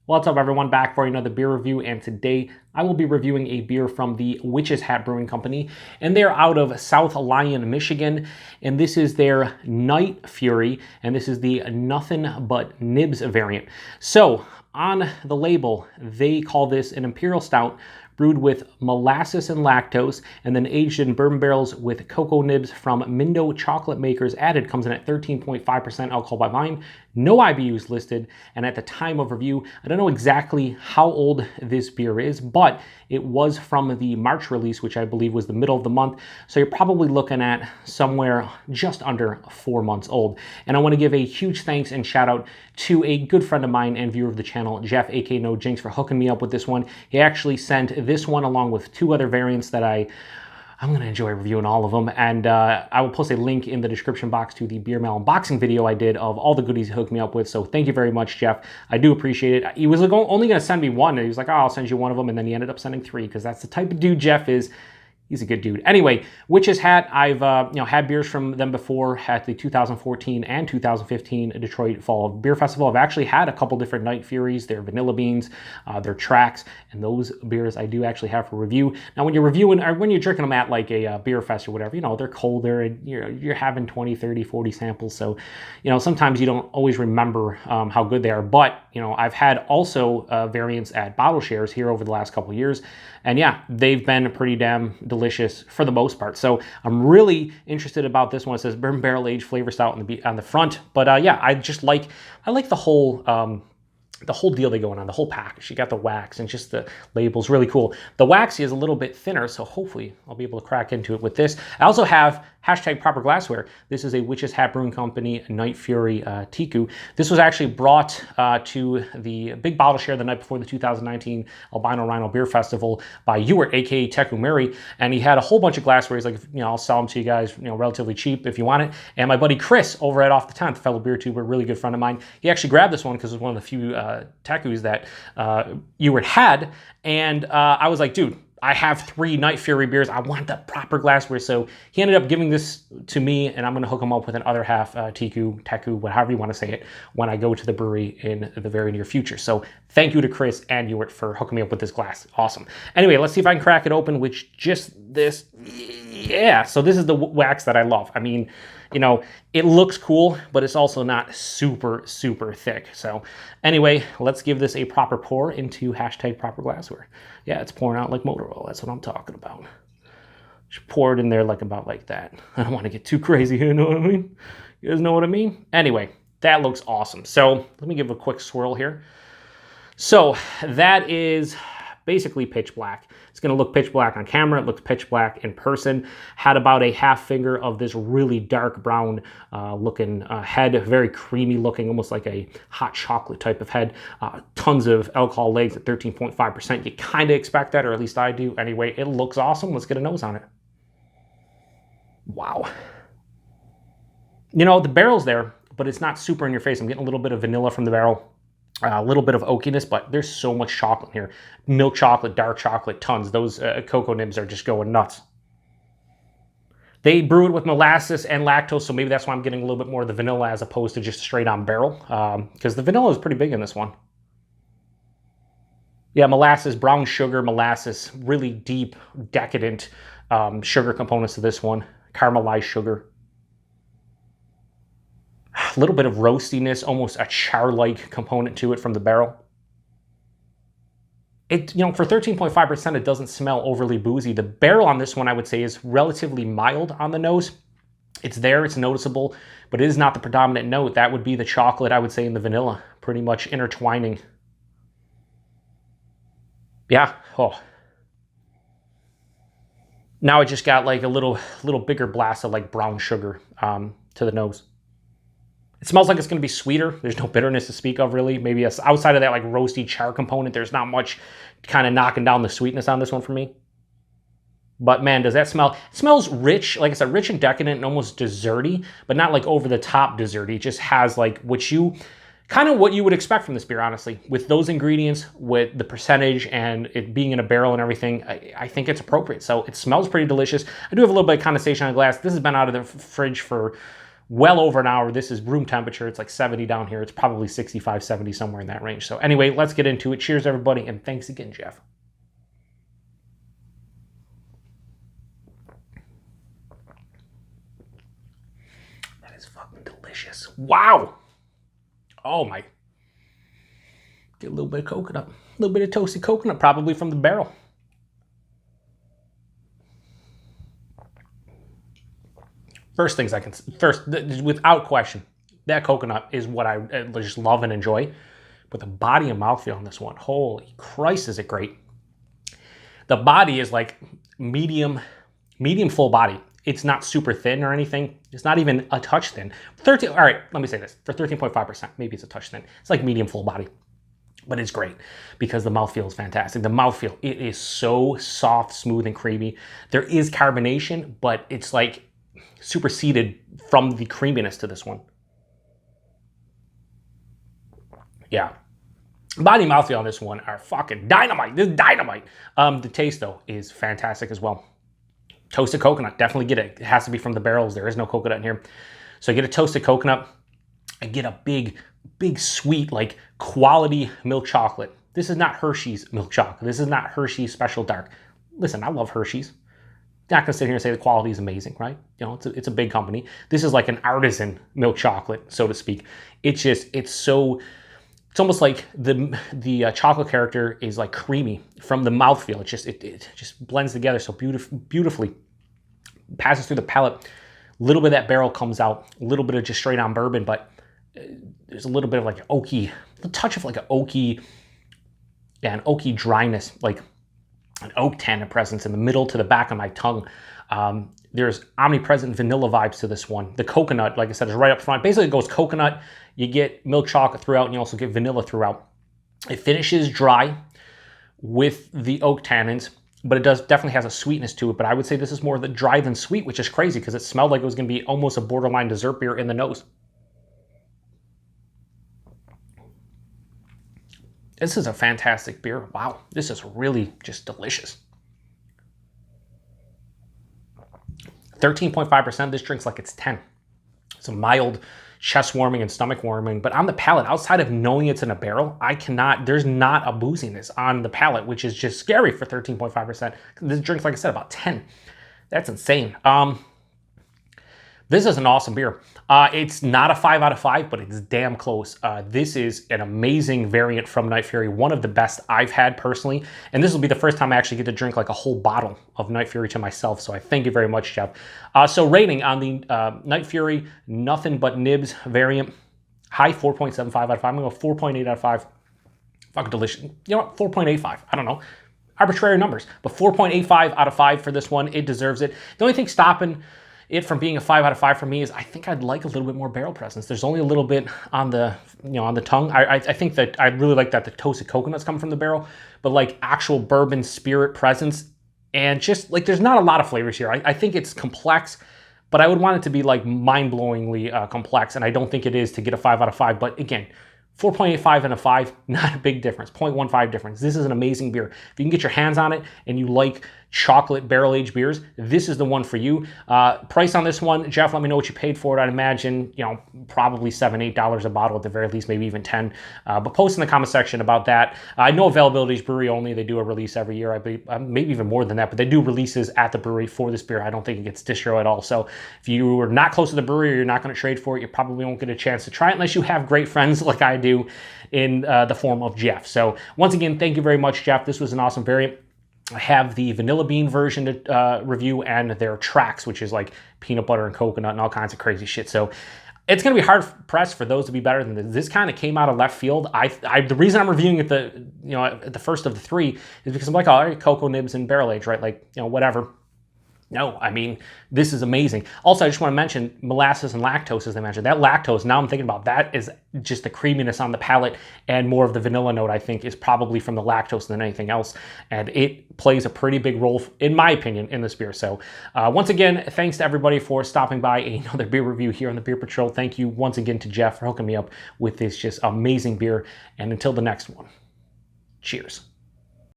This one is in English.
What's up everyone, back for another beer review, and today I will be reviewing a beer from the Witch's Hat Brewing Company, and they're out of South Lyon, Michigan, and this is their Night Fury, and this is the Nothing But Nibs variant. So on the label, they call this an Imperial Stout brewed with molasses and lactose, and then aged in bourbon barrels with cocoa nibs from Mindo Chocolate Makers added. Comes in at 13.5% alcohol by volume. No IBUs listed, and at the time of review, I don't know exactly how old this beer is, but it was from the March release, which I believe was the middle of the month, so you're probably looking at somewhere just under 4 months old. And I want to give a huge thanks and shout out to a good friend of mine and viewer of the channel, Jeff, aka NoJinx, for hooking me up with this one. He actually sent this one along with 2 other variants that I'm going to enjoy reviewing all of them, and I will post a link in the description box to the beer mail unboxing video I did of all the goodies he hooked me up with, so thank you very much, Jeff. I do appreciate it. He was only going to send me one, and he was like, oh, I'll send you one of them, and then he ended up sending 3, because that's the type of dude Jeff is. He's a good dude. Anyway, Witch's Hat, I've had beers from them before at the 2014 and 2015 Detroit Fall Beer Festival. I've actually had a couple different Night Furies, their vanilla beans, their tracks, and those beers I do actually have for review. Now, when you're reviewing, or when you're drinking them at like a beer fest or whatever, they're colder, and you're having 20, 30, 40 samples, so sometimes you don't always remember how good they are. But I've had also variants at bottle shares here over the last couple of years, and yeah, they've been pretty damn delicious for the most part. So I'm really interested about this one. It says bourbon barrel aged flavor stout on the front, but yeah, I like the whole deal they going on, the whole package. You got the wax and just the label's really cool. The wax is a little bit thinner, so hopefully I'll be able to crack into it with this. I also have #proper glassware. This is a Witch's Hat Brewing Company Night Fury Tiku. This was actually brought to the big bottle share the night before the 2019 Albino Rhino Beer Festival by Ewart, aka Teku Mary, and he had a whole bunch of glassware. He's like, I'll sell them to you guys, relatively cheap if you want it. And my buddy Chris over at Off the 10th, fellow beer tuber, really good friend of mine, he actually grabbed this one because it was one of the few Tekus that Ewart had, and I was like, dude, I have 3 Night Fury beers. I want the proper glassware. So he ended up giving this to me, and I'm going to hook him up with an other half Teku, whatever you want to say it, when I go to the brewery in the very near future. So thank you to Chris and Ewart for hooking me up with this glass. Awesome. Anyway, let's see if I can crack it open with just this. Yeah, so this is the wax that I love. I mean, it looks cool, but it's also not super, super thick. So anyway, let's give this a proper pour into #proper glassware. Yeah, it's pouring out like motor oil. That's what I'm talking about. Just pour it in there about like that. I don't want to get too crazy here, you know what I mean? You guys know what I mean? Anyway, that looks awesome. So let me give a quick swirl here. So that is basically pitch black. It's going to look pitch black on camera. It looks pitch black in person. Had about a half finger of this really dark brown looking head, very creamy looking, almost like a hot chocolate type of head. Tons of alcohol legs at 13.5%. You kind of expect that, or at least I do. Anyway, it looks awesome. Let's get a nose on it. Wow. The barrel's there, but it's not super in your face. I'm getting a little bit of vanilla from the barrel. A little bit of oakiness, but there's so much chocolate here. Milk chocolate, dark chocolate, tons. Those cocoa nibs are just going nuts. They brew it with molasses and lactose, so maybe that's why I'm getting a little bit more of the vanilla as opposed to just straight on barrel, because the vanilla is pretty big in this one. Yeah, molasses, brown sugar, molasses, really deep, decadent sugar components to this one. Caramelized sugar. A little bit of roastiness, almost a char-like component to it from the barrel. It, for 13.5%, it doesn't smell overly boozy. The barrel on this one, I would say, is relatively mild on the nose. It's there, it's noticeable, but it is not the predominant note. That would be the chocolate, I would say, and the vanilla, pretty much intertwining. Yeah, oh. Now I just got like a little bigger blast of like brown sugar to the nose. It smells like it's going to be sweeter. There's no bitterness to speak of, really. Maybe outside of that like roasty char component, there's not much kind of knocking down the sweetness on this one for me. But man, does that smell? It smells rich, like I said, rich and decadent and almost desserty, but not like over the top desserty. It just has like what you would expect from this beer, honestly. With those ingredients, with the percentage and it being in a barrel and everything, I think it's appropriate. So it smells pretty delicious. I do have a little bit of condensation on the glass. This has been out of the fridge for well over an hour. This is room temperature. It's like 70 down here. It's probably 65, 70, somewhere in that range. So anyway, let's get into it. Cheers, everybody, and thanks again, Jeff. That is fucking delicious. Wow. Oh my. Get a little bit of coconut. A little bit of toasted coconut, probably from the barrel. First, without question, that coconut is what I just love and enjoy. But the body and mouthfeel on this one, holy Christ, is it great. The body is like medium full body. It's not super thin or anything. It's not even a touch thin. All right, let me say this. For 13.5%, maybe it's a touch thin. It's like medium full body. But it's great because the mouthfeel is fantastic. The mouthfeel, it is so soft, smooth, and creamy. There is carbonation, but it's like superseded from the creaminess to this one. Yeah. Body and mouthfeel on this one are fucking dynamite. This is dynamite. The taste, though, is fantastic as well. Toasted coconut, definitely get it. It has to be from the barrels. There is no coconut in here. So I get a toasted coconut. I get a big sweet, like quality milk chocolate. This is not Hershey's milk chocolate. This is not Hershey's Special Dark. Listen, I love Hershey's. Not gonna sit here and say the quality is amazing, right? You know, it's a big company. This is like an artisan milk chocolate, so to speak. It's almost like the chocolate character is like creamy from the mouthfeel. It just blends together so beautifully. Passes through the palate. A little bit of that barrel comes out. A little bit of just straight on bourbon, but there's a little bit of like a touch of like an oaky dryness, like an oak tannin presence in the middle to the back of my tongue. There's omnipresent vanilla vibes to this one. The coconut, like I said, is right up front. Basically, it goes coconut. You get milk chocolate throughout, and you also get vanilla throughout. It finishes dry with the oak tannins, but it definitely has a sweetness to it. But I would say this is more the dry than sweet, which is crazy because it smelled like it was going to be almost a borderline dessert beer in the nose. This is a fantastic beer. Wow, this is really just delicious. 13.5%, this drink's like it's 10. It's a mild chest warming and stomach warming, but on the palate, outside of knowing it's in a barrel, there's not a booziness on the palate, which is just scary for 13.5%. This drink's, like I said, about 10. That's insane. This is an awesome beer. It's not a 5 out of 5, but it's damn close. This is an amazing variant from Night Fury, one of the best I've had personally. And this will be the first time I actually get to drink like a whole bottle of Night Fury to myself. So I thank you very much, Jeff. So rating on the Night Fury Nothing But Nibs variant, high 4.75 out of 5. I'm going to go 4.8 out of 5. Fucking delicious. You know what? 4.85. I don't know. Arbitrary numbers. But 4.85 out of 5 for this one. It deserves it. The only thing stopping it from being a 5 out of 5 for me is I think I'd like a little bit more barrel presence. There's only a little bit on the, on the tongue. I think that I really like that the toasted coconuts come from the barrel, but like actual bourbon spirit presence and just like there's not a lot of flavors here. I think it's complex, but I would want it to be like mind-blowingly complex, and I don't think it is to get a 5 out of 5. But again, 4.85 and a 5, not a big difference, 0.15 difference. This is an amazing beer. If you can get your hands on it and you like chocolate barrel-aged beers, this is the one for you. Price on this one, Jeff, let me know what you paid for it. I'd imagine, probably $7, $8 a bottle at the very least, maybe even 10. But post in the comment section about that. I know availability is brewery only. They do a release every year, I believe, maybe even more than that, but they do releases at the brewery for this beer. I don't think it gets distro at all. So if you are not close to the brewery or you're not going to trade for it, you probably won't get a chance to try it unless you have great friends like I do in the form of Jeff. So once again, thank you very much, Jeff. This was an awesome variant. I have the vanilla bean version to review and their tracks, which is like peanut butter and coconut and all kinds of crazy shit. So it's going to be hard pressed for those to be better than this. This kind of came out of left field. The reason I'm reviewing it at the first of the three is because I'm like, all right, cocoa nibs and barrel age, right? Like, whatever. No, I mean, this is amazing. Also, I just want to mention molasses and lactose, as they mentioned. That lactose, now I'm thinking about that, is just the creaminess on the palate, and more of the vanilla note, I think, is probably from the lactose than anything else. And it plays a pretty big role, in my opinion, in this beer. So once again, thanks to everybody for stopping by another beer review here on the Beer Patrol. Thank you once again to Jeff for hooking me up with this just amazing beer. And until the next one, cheers.